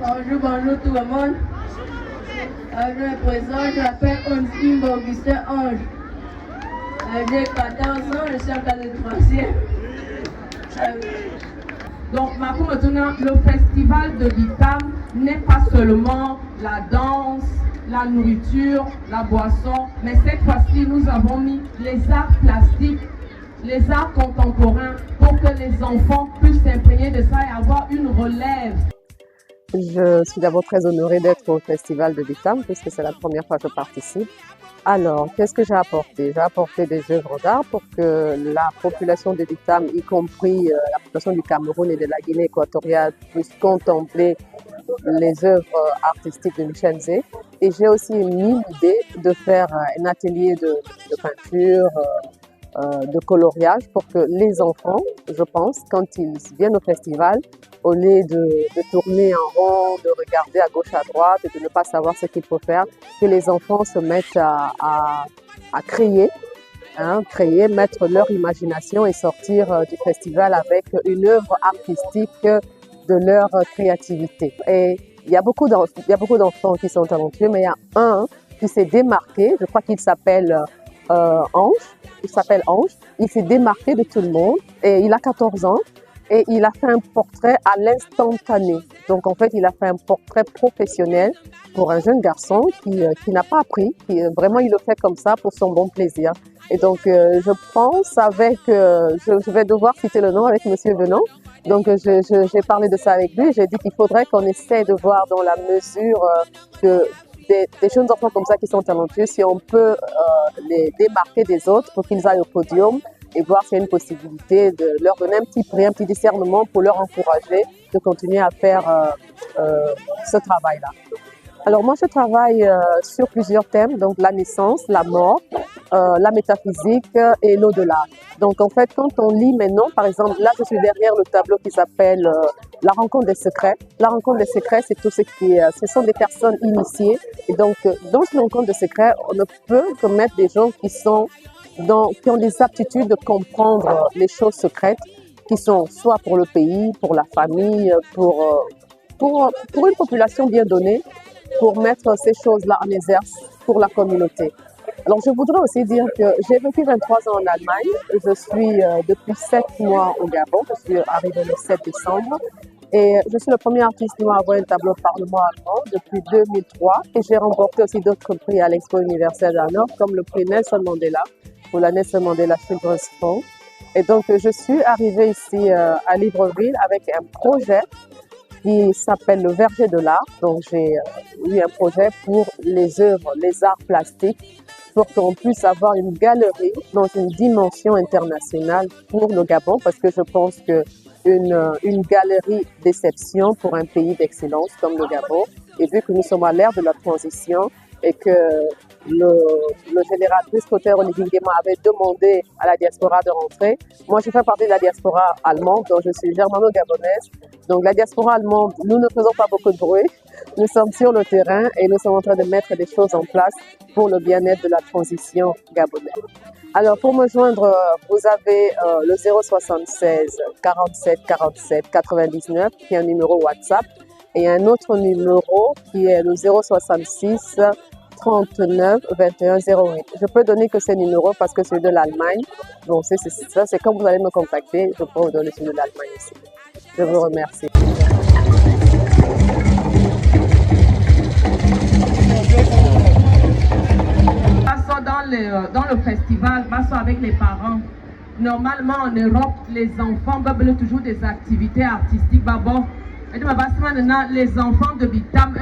Bonjour tout le monde. Je me présente, je m'appelle Onsim Augustin Ange. J'ai 14 ans, je suis en classe de 3e. Donc, maintenant, le festival de Bitam n'est pas seulement la danse, la nourriture, la boisson, mais cette fois-ci, nous avons mis les arts plastiques, les arts contemporains, pour que les enfants puissent s'imprégner de ça et avoir une relève. Je suis d'abord très honorée d'être au Festival de Bitam, puisque c'est la première fois que je participe. Alors, qu'est-ce que j'ai apporté? J'ai apporté des œuvres d'art pour que la population de Bitam, y compris la population du Cameroun et de la Guinée équatoriale, puisse contempler les œuvres artistiques de Michel Nzé. Et j'ai aussi mis l'idée de faire un atelier de peinture, de coloriage pour que les enfants, je pense, quand ils viennent au festival, au lieu de tourner en rond, de regarder à gauche, à droite et de ne pas savoir ce qu'il faut faire, que les enfants se mettent à créer, mettre leur imagination et sortir du festival avec une œuvre artistique de leur créativité. Et il y a beaucoup d'enfants qui sont talentueux, mais il y a un qui s'est démarqué, je crois qu'il s'appelle Ange. Il s'est démarqué de tout le monde et il a 14 ans et il a fait un portrait à l'instantané. Donc en fait, il a fait un portrait professionnel pour un jeune garçon qui n'a pas appris, vraiment il le fait comme ça pour son bon plaisir. Et donc je pense je vais devoir citer le nom avec Monsieur Venant. Donc j'ai parlé de ça avec lui et j'ai dit qu'il faudrait qu'on essaie de voir dans la mesure des jeunes enfants comme ça qui sont talentueux, si on peut les démarquer des autres pour qu'ils aillent au podium et voir s'il y a une possibilité de leur donner un petit prix, un petit discernement pour leur encourager de continuer à faire ce travail-là. Alors moi, je travaille sur plusieurs thèmes, donc la naissance, la mort, la métaphysique et l'au-delà. Donc en fait, quand on lit maintenant, par exemple, là je suis derrière le tableau qui s'appelle La rencontre des secrets. La rencontre des secrets, c'est tout ce sont des personnes initiées. Et donc dans une rencontre de secrets, on ne peut que mettre des gens qui ont des aptitudes de comprendre les choses secrètes, qui sont soit pour le pays, pour la famille, pour une population bien donnée, pour mettre ces choses-là en exerce pour la communauté. Alors, je voudrais aussi dire que j'ai vécu 23 ans en Allemagne. Je suis depuis 7 mois au Gabon. Je suis arrivée le 7 décembre. Et je suis le premier artiste noir à avoir un tableau au Parlement allemand depuis 2003. Et j'ai remporté aussi d'autres prix à l'Expo universelle d'un Nord, comme le prix Nelson Mandela pour la Nelson Mandela Children's Fund. Et donc, je suis arrivée ici à Libreville avec un projet qui s'appelle le Verger de l'Art. Donc, j'ai eu un projet pour les œuvres, les arts plastiques, pour qu'on puisse avoir une galerie dans une dimension internationale pour le Gabon, parce que je pense qu'une galerie d'exception pour un pays d'excellence comme le Gabon, et vu que nous sommes à l'ère de la transition et que le général Christopher Olivier Nguema avait demandé à la diaspora de rentrer. Moi, je fais partie de la diaspora allemande, donc je suis germano-gabonaise. Donc la diaspora allemande, nous ne faisons pas beaucoup de bruit. Nous sommes sur le terrain et nous sommes en train de mettre des choses en place pour le bien-être de la transition gabonaise. Alors pour me joindre, vous avez le 076 47 47 99 qui est un numéro WhatsApp et un autre numéro qui est le 066 39 21 08. Je peux donner que ces numéros parce que c'est de l'Allemagne. Bon, c'est ça, c'est quand vous allez me contacter, je peux vous donner celui de l'Allemagne ici. Je vous remercie. Dans le festival, passons avec les parents. Normalement, en Europe, les enfants veulent toujours des activités artistiques. Les enfants de Bitam,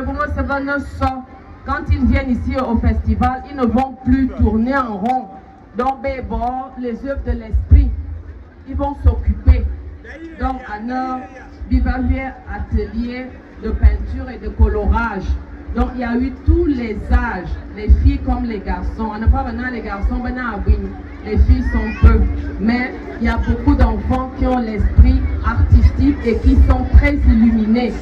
quand ils viennent ici au festival, ils ne vont plus tourner en rond. Donc, les œuvres de l'esprit, ils vont s'occuper. Donc, à un atelier de peinture et de colorage. Donc, il y a eu tous les âges, les filles comme les garçons. On n'a pas maintenant les garçons, les filles sont peu. Mais il y a beaucoup d'enfants qui ont l'esprit artistique et qui sont très illuminés.